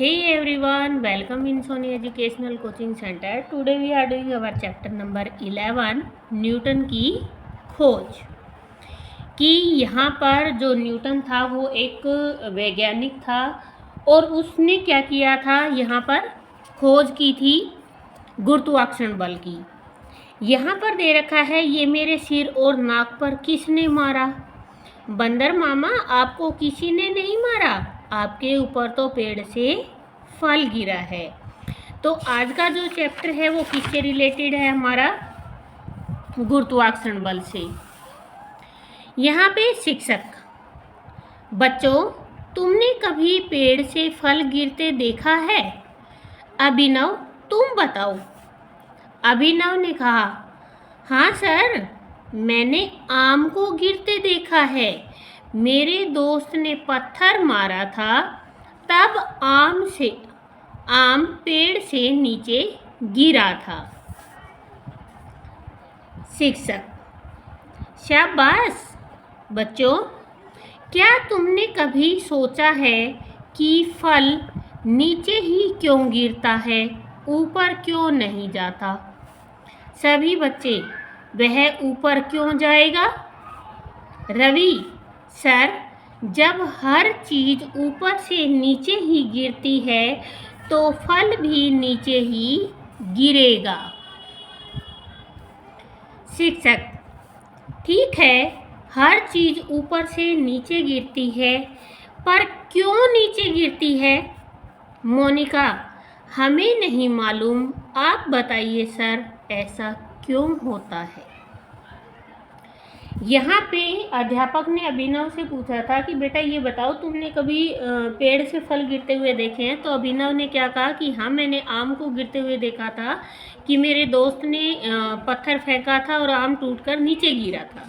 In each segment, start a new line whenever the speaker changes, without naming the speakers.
Hey everyone, welcome in Sony Educational Coaching Center. Today we are doing our chapter number 11 Newton की खोज। कि यहाँ पर जो न्यूटन था वो एक वैज्ञानिक था और उसने क्या किया था, यहाँ पर खोज की थी गुरुत्वाकर्षण बल की। यहाँ पर दे रखा है, ये मेरे सिर और नाक पर किसने मारा। बंदर मामा, आपको किसी ने नहीं मारा, आपके ऊपर तो पेड़ से फल गिरा है। तो आज का जो चैप्टर है वो किससे रिलेटेड है, हमारा गुरुत्वाकर्षण बल से। यहाँ पे शिक्षक, बच्चों तुमने कभी पेड़ से फल गिरते देखा है? अभिनव तुम बताओ। अभिनव ने कहा, हाँ सर, मैंने आम को गिरते देखा है। मेरे दोस्त ने पत्थर मारा था, तब आम पेड़ से नीचे गिरा था। शिक्षक, शाबाश। बच्चों, क्या तुमने कभी सोचा है कि फल नीचे ही क्यों गिरता है, ऊपर क्यों नहीं जाता? सभी बच्चे, वह ऊपर क्यों जाएगा? रवि, सर, जब हर चीज ऊपर से नीचे ही गिरती है तो फल भी नीचे ही गिरेगा। शिक्षक, ठीक है, हर चीज ऊपर से नीचे गिरती है, पर क्यों नीचे गिरती है? मोनिका, हमें नहीं मालूम, आप बताइए सर, ऐसा क्यों होता है? यहाँ पे अध्यापक ने अभिनव से पूछा था कि बेटा ये बताओ, तुमने कभी पेड़ से फल गिरते हुए देखे हैं? तो अभिनव ने क्या कहा कि हाँ, मैंने आम को गिरते हुए देखा था कि मेरे दोस्त ने पत्थर फेंका था और आम टूटकर नीचे गिरा था।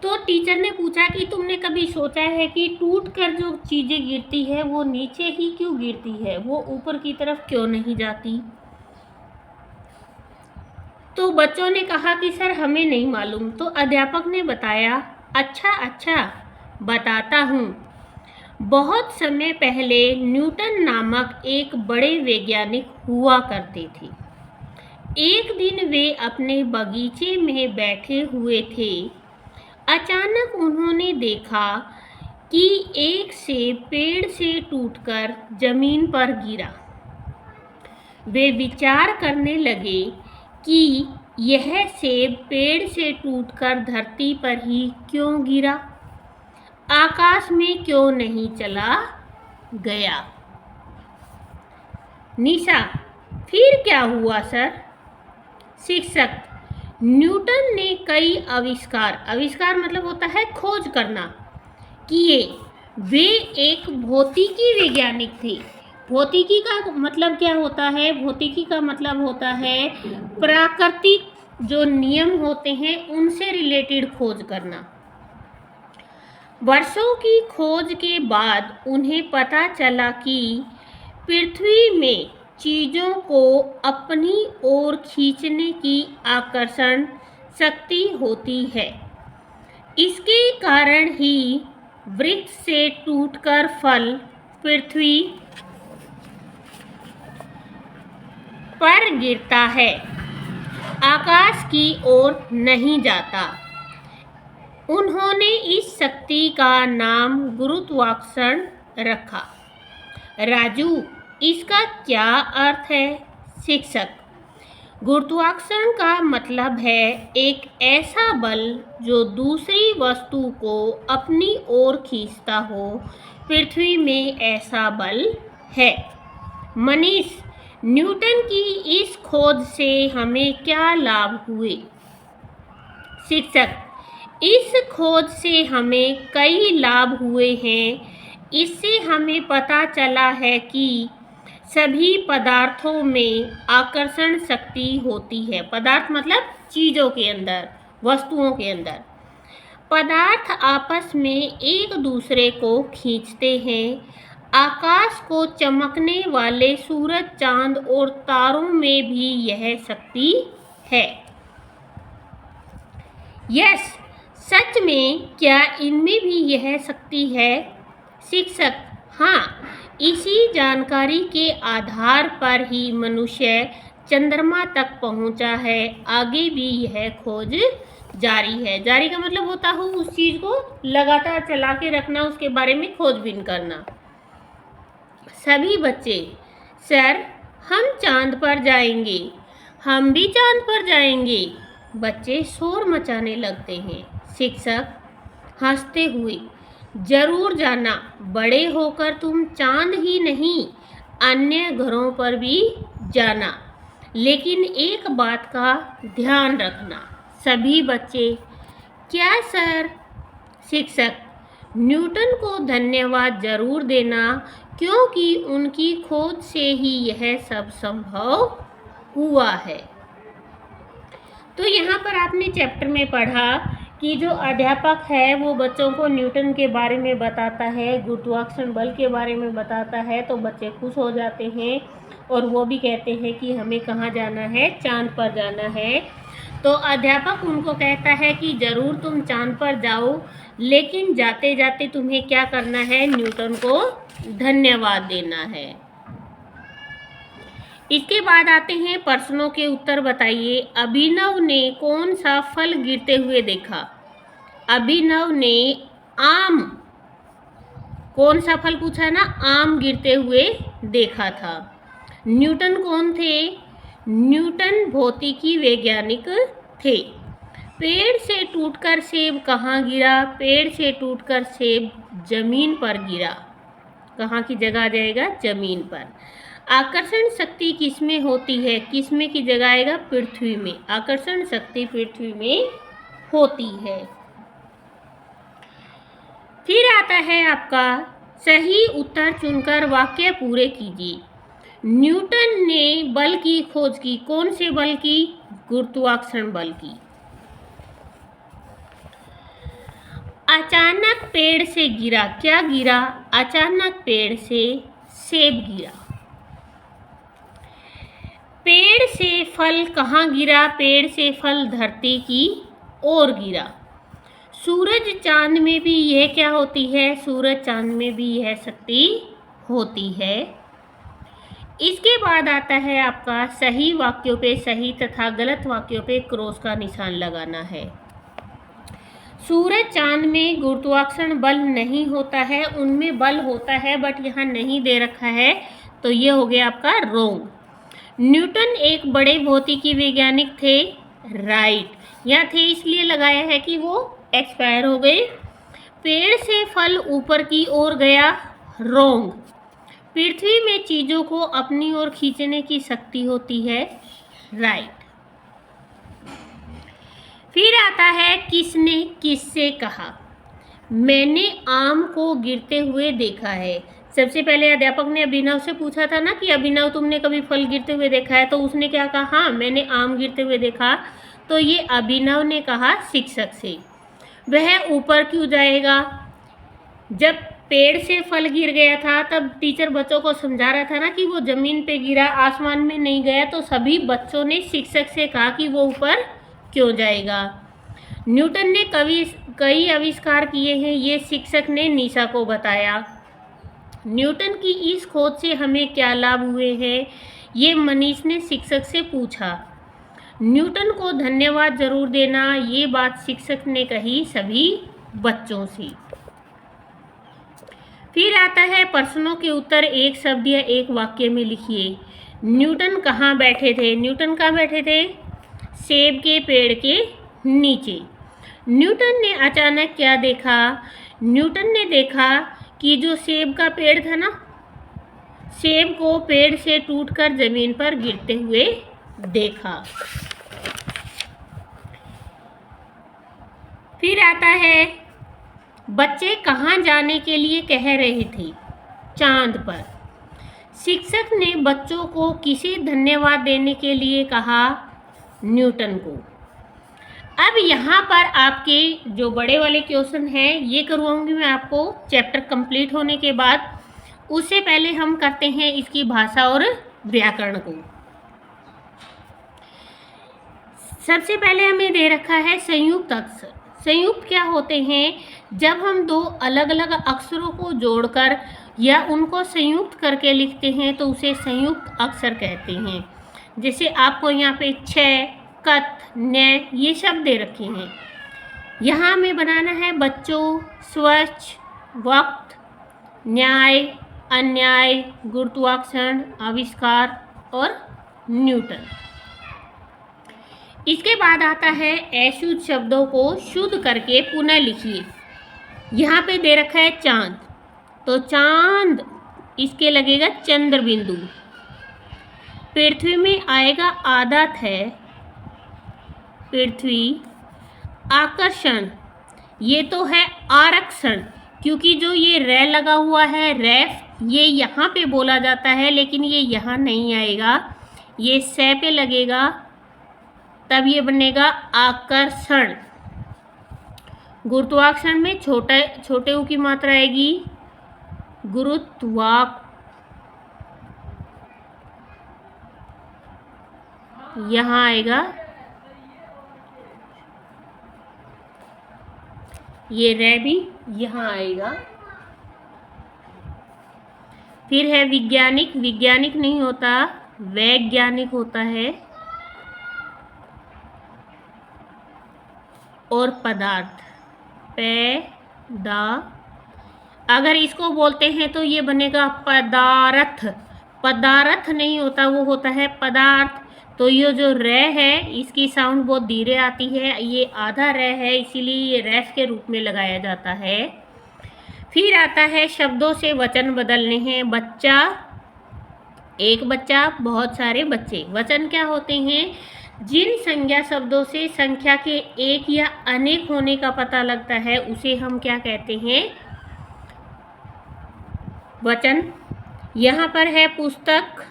तो टीचर ने पूछा कि तुमने कभी सोचा है कि टूटकर जो चीज़ें गिरती है वो नीचे ही क्यों गिरती है, वो ऊपर की तरफ क्यों नहीं जाती? तो बच्चों ने कहा कि सर हमें नहीं मालूम। तो अध्यापक ने बताया, अच्छा, बताता हूँ। बहुत समय पहले न्यूटन नामक एक बड़े वैज्ञानिक हुआ करते थे। एक दिन वे अपने बगीचे में बैठे हुए थे। अचानक उन्होंने देखा कि एक सेब पेड़ से टूटकर जमीन पर गिरा। वे विचार करने लगे कि यह सेब पेड़ से टूटकर धरती पर ही क्यों गिरा, आकाश में क्यों नहीं चला गया। निशा, फिर क्या हुआ सर? शिक्षक, न्यूटन ने कई आविष्कार मतलब होता है खोज करना, किए। वे एक भौतिकी वैज्ञानिक थे। भौतिकी का मतलब क्या होता है? भौतिकी का मतलब होता है प्राकृतिक जो नियम होते हैं उनसे रिलेटेड खोज करना। वर्षों की खोज के बाद उन्हें पता चला कि पृथ्वी में चीज़ों को अपनी ओर खींचने की आकर्षण शक्ति होती है। इसके कारण ही वृक्ष से टूटकर फल पृथ्वी पर गिरता है, आकाश की ओर नहीं जाता। उन्होंने इस शक्ति का नाम गुरुत्वाकर्षण रखा। राजू, इसका क्या अर्थ है? शिक्षक, गुरुत्वाकर्षण का मतलब है एक ऐसा बल जो दूसरी वस्तु को अपनी ओर खींचता हो। पृथ्वी में ऐसा बल है। मनीष, न्यूटन की इस खोज से हमें क्या लाभ हुए? शिक्षक, इस खोज से हमें कई लाभ हुए हैं। इससे हमें पता चला है कि सभी पदार्थों में आकर्षण शक्ति होती है। पदार्थ मतलब चीज़ों के अंदर, वस्तुओं के अंदर। पदार्थ आपस में एक दूसरे को खींचते हैं। आकाश को चमकने वाले सूरज, चांद और तारों में भी यह शक्ति है। यस, सच में क्या इनमें भी यह शक्ति है? शिक्षक, हाँ, इसी जानकारी के आधार पर ही मनुष्य चंद्रमा तक पहुंचा है। आगे भी यह खोज जारी है। जारी का मतलब होता है उस चीज को लगातार चला के रखना, उसके बारे में खोजबीन करना। सभी बच्चे, सर हम चांद पर जाएंगे, हम भी चांद पर जाएंगे। बच्चे शोर मचाने लगते हैं। शिक्षक हंसते हुए, जरूर जाना, बड़े होकर तुम चांद ही नहीं अन्य ग्रहों पर भी जाना, लेकिन एक बात का ध्यान रखना। सभी बच्चे, क्या सर? शिक्षक, न्यूटन को धन्यवाद जरूर देना, क्योंकि उनकी खोज से ही यह सब संभव हुआ है। तो यहाँ पर आपने चैप्टर में पढ़ा कि जो अध्यापक है वो बच्चों को न्यूटन के बारे में बताता है, गुरुत्वाकर्षण बल के बारे में बताता है, तो बच्चे खुश हो जाते हैं और वो भी कहते हैं कि हमें कहाँ जाना है, चांद पर जाना है। तो अध्यापक उनको कहता है कि ज़रूर तुम चांद पर जाओ, लेकिन जाते जाते तुम्हें क्या करना है, न्यूटन को धन्यवाद देना है। इसके बाद आते हैं प्रश्नों के उत्तर बताइए। अभिनव ने कौन सा फल गिरते हुए देखा? अभिनव ने आम, कौन सा फल पूछा है ना, आम गिरते हुए देखा था। न्यूटन कौन थे? न्यूटन भौतिकी वैज्ञानिक थे। पेड़ से टूटकर सेब कहाँ गिरा? पेड़ से टूटकर सेब जमीन पर गिरा। कहाँ की जगह आ जाएगा? जमीन पर। आकर्षण शक्ति किसमें होती है? किसमें की जगह आएगा? पृथ्वी में। आकर्षण शक्ति पृथ्वी में होती है। फिर आता है आपका सही उत्तर चुनकर वाक्य पूरे कीजिए। न्यूटन ने बल की खोज की। कौन से बल की? गुरुत्वाकर्षण बल की। अचानक पेड़ से गिरा। क्या गिरा? अचानक पेड़ से सेब गिरा। पेड़ से फल कहाँ गिरा? पेड़ से फल धरती की ओर गिरा। सूरज चांद में भी यह क्या होती है? सूरज चांद में भी यह शक्ति होती है। इसके बाद आता है आपका सही वाक्यों पे सही तथा गलत वाक्यों पे क्रॉस का निशान लगाना है। सूरज चांद में गुरुत्वाकर्षण बल नहीं होता है, उनमें बल होता है बट यहाँ नहीं दे रखा है, तो ये हो गया आपका रोंग। न्यूटन एक बड़े भौतिकी वैज्ञानिक थे, राइट। यहाँ थे इसलिए लगाया है कि वो एक्सपायर हो गए। पेड़ से फल ऊपर की ओर गया, रोंग। पृथ्वी में चीज़ों को अपनी ओर खींचने की शक्ति होती है, राइट। फिर आता है किसने किससे कहा? मैंने आम को गिरते हुए देखा है। सबसे पहले अध्यापक ने अभिनव से पूछा था ना कि अभिनव तुमने कभी फल गिरते हुए देखा है, तो उसने क्या कहा? हाँ, मैंने आम गिरते हुए देखा। तो ये अभिनव ने कहा शिक्षक से। वह ऊपर क्यों जाएगा? जब पेड़ से फल गिर गया था तब टीचर बच्चों को समझा रहा था ना कि वो जमीन पे गिरा, आसमान में नहीं गया। तो सभी बच्चों ने शिक्षक से कहा कि वो ऊपर क्यों जाएगा। न्यूटन ने कई आविष्कार किए हैं, ये शिक्षक ने निशा को बताया। न्यूटन की इस खोज से हमें क्या लाभ हुए हैं, ये मनीष ने शिक्षक से पूछा। न्यूटन को धन्यवाद जरूर देना, ये बात शिक्षक ने कही सभी बच्चों से। फिर आता है प्रश्नों के उत्तर एक शब्द या एक वाक्य में लिखिए। न्यूटन कहाँ बैठे थे? न्यूटन कहाँ बैठे थे? सेब के पेड़ के नीचे। न्यूटन ने अचानक क्या देखा? न्यूटन ने देखा कि जो सेब का पेड़ था ना, सेब को पेड़ से टूटकर जमीन पर गिरते हुए देखा। फिर आता है बच्चे कहाँ जाने के लिए कह रहे थे? चांद पर। शिक्षक ने बच्चों को किसे धन्यवाद देने के लिए कहा? न्यूटन को। अब यहाँ पर आपके जो बड़े वाले क्वेश्चन हैं ये करवाऊंगी मैं आपको चैप्टर कंप्लीट होने के बाद। उससे पहले हम करते हैं इसकी भाषा और व्याकरण को। सबसे पहले हमें दे रखा है संयुक्त अक्षर। संयुक्त क्या होते हैं? जब हम दो अलग अलग अक्षरों को जोड़कर या उनको संयुक्त करके लिखते हैं तो उसे संयुक्त अक्षर कहते हैं। जैसे आपको यहाँ पे छ, कत, न ये शब्द दे रखे हैं। यहाँ हमें बनाना है बच्चों स्वच्छ, वक्त, न्याय, अन्याय, गुरुत्वाकर्षण, आविष्कार और न्यूटन। इसके बाद आता है अशुद्ध शब्दों को शुद्ध करके पुनः लिखिए। यहाँ पे दे रखा है चांद, तो चांद इसके लगेगा चंद्र बिंदु। पृथ्वी में आएगा आदत है पृथ्वी। आकर्षण ये तो है आरक्षण, क्योंकि जो ये रे लगा हुआ है रेफ ये यहाँ पे बोला जाता है, लेकिन ये यहाँ नहीं आएगा, ये से पे लगेगा, तब ये बनेगा आकर्षण। गुरुत्वाकर्षण में छोटे ऊ की मात्रा आएगी गुरुत्वाक, यहाँ आएगा ये रे भी यहाँ आएगा। फिर है विज्ञानिक, विज्ञानिक नहीं होता वैज्ञानिक होता है। और पदार्थ पैदा, अगर इसको बोलते हैं तो ये बनेगा पदार्थ। पदार्थ नहीं होता, वो होता है पदार्थ। तो ये जो रे है इसकी साउंड बहुत धीरे आती है, ये आधा रे है, इसीलिए ये रेफ के रूप में लगाया जाता है। फिर आता है शब्दों से वचन बदलने हैं। बच्चा, एक बच्चा, बहुत सारे बच्चे। वचन क्या होते हैं? जिन संज्ञा शब्दों से संख्या के एक या अनेक होने का पता लगता है उसे हम क्या कहते हैं? वचन। यहाँ पर है पुस्तक,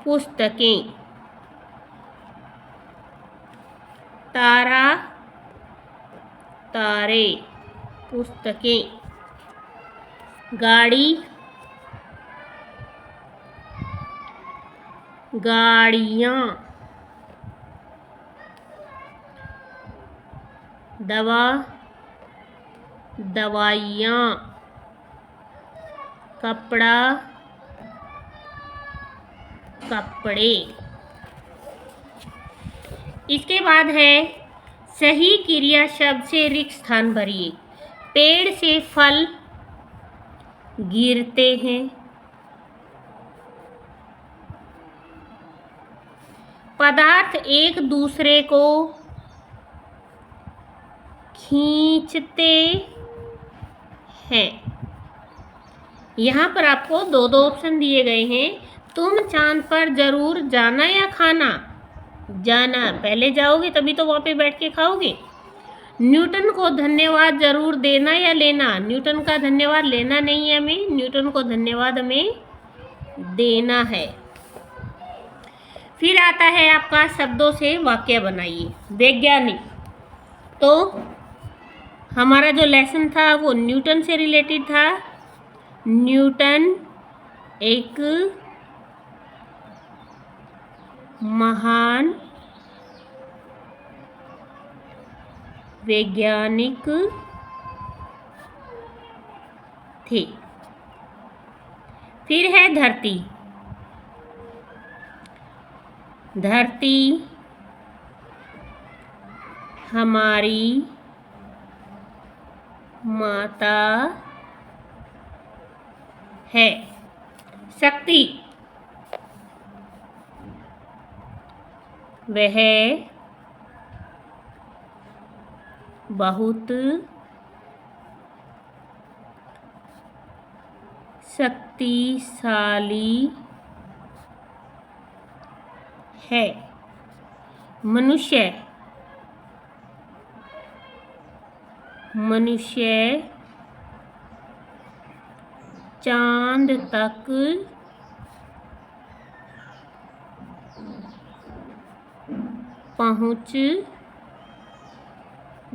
पुस्तकें। तारा, तारे, पुस्तकें। गाड़ी, गाड़ियाँ। दवा, दवाइयाँ। कपड़ा, कपड़े। इसके बाद है सही क्रिया शब्द से रिक्त स्थान भरिए। पेड़ से फल गिरते हैं। पदार्थ एक दूसरे को खींचते हैं। यहाँ पर आपको दो ऑप्शन दिए गए हैं। तुम चांद पर जरूर जाना या खाना? जाना, पहले जाओगे तभी तो वहाँ पे बैठ के खाओगे। न्यूटन को धन्यवाद जरूर देना या लेना? न्यूटन का धन्यवाद लेना नहीं है हमें, न्यूटन को धन्यवाद हमें देना है। फिर आता है आपका शब्दों से वाक्य बनाइए। वैज्ञानिक, तो हमारा जो लेसन था वो न्यूटन से रिलेटेड था। न्यूटन एक महान वैज्ञानिक थे। फिर है धरती। धरती हमारी माता है। शक्ति, वह बहुत शक्तिशाली है। मनुष्य, मनुष्य चांद तक पहुंच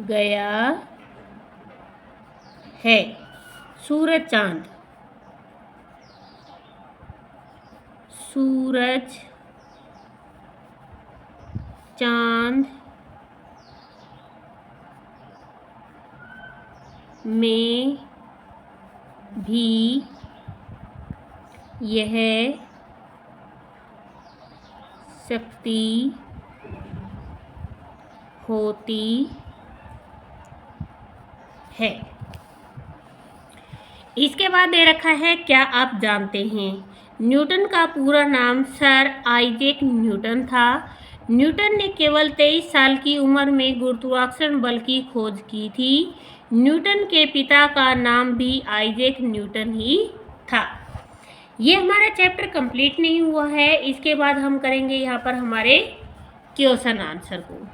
गया है। सूरज, चांद, सूरज चांद में भी यह शक्ति होती है। इसके बाद दे रखा है, क्या आप जानते हैं न्यूटन का पूरा नाम सर आइजैक न्यूटन था। न्यूटन ने केवल 23 साल की उम्र में गुरुत्वाकर्षण बल की खोज की थी। न्यूटन के पिता का नाम भी आइजैक न्यूटन ही था। ये हमारा चैप्टर कंप्लीट नहीं हुआ है। इसके बाद हम करेंगे यहाँ पर हमारे क्वेश्चन आंसर को।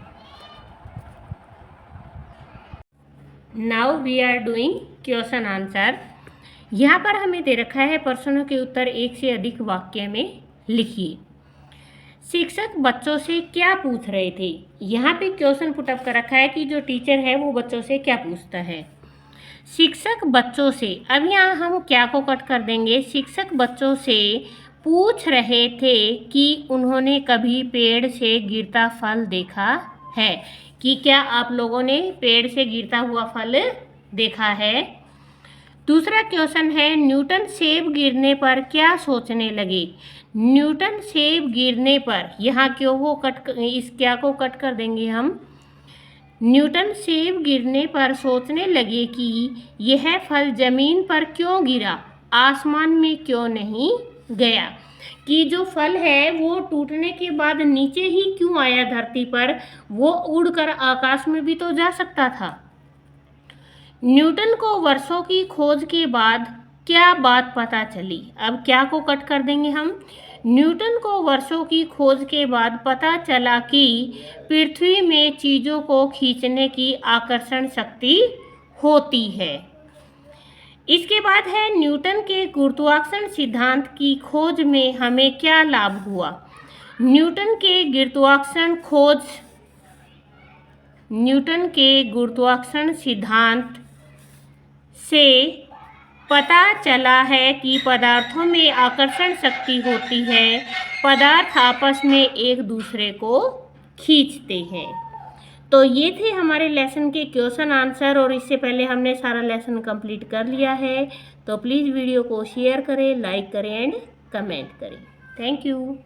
Now we are doing question answer. यहाँ पर हमें दे रखा है, प्रश्नों के उत्तर एक से अधिक वाक्य में लिखिए। शिक्षक बच्चों से क्या पूछ रहे थे। यहाँ पे क्वेश्चन पुटअप कर रखा है कि जो टीचर है वो बच्चों से क्या पूछता है। शिक्षक बच्चों से, अब यहाँ हम क्या को कट कर देंगे। शिक्षक बच्चों से पूछ रहे थे कि उन्होंने कभी पेड़ से गिरता फल देखा है, कि क्या आप लोगों ने पेड़ से गिरता हुआ फल देखा है। दूसरा क्वेश्चन है, न्यूटन सेब गिरने पर क्या सोचने लगे। न्यूटन सेब गिरने पर, यहाँ क्यों वो कट, इस क्या को कट कर देंगे हम। न्यूटन सेब गिरने पर सोचने लगे कि यह फल जमीन पर क्यों गिरा, आसमान में क्यों नहीं गया, कि जो फल है वो टूटने के बाद नीचे ही क्यों आया धरती पर, वो उड़कर आकाश में भी तो जा सकता था। न्यूटन को वर्षों की खोज के बाद क्या बात पता चली। अब क्या को कट कर देंगे हम। न्यूटन को वर्षों की खोज के बाद पता चला कि पृथ्वी में चीज़ों को खींचने की आकर्षण शक्ति होती है। इसके बाद है, न्यूटन के गुरुत्वाकर्षण सिद्धांत की खोज में हमें क्या लाभ हुआ। न्यूटन के गुरुत्वाकर्षण सिद्धांत से पता चला है कि पदार्थों में आकर्षण शक्ति होती है, पदार्थ आपस में एक दूसरे को खींचते हैं। तो ये थे हमारे लेसन के क्वेश्चन आंसर, और इससे पहले हमने सारा लेसन कंप्लीट कर लिया है। तो प्लीज़ वीडियो को शेयर करें, लाइक करें एंड कमेंट करें। Thank you.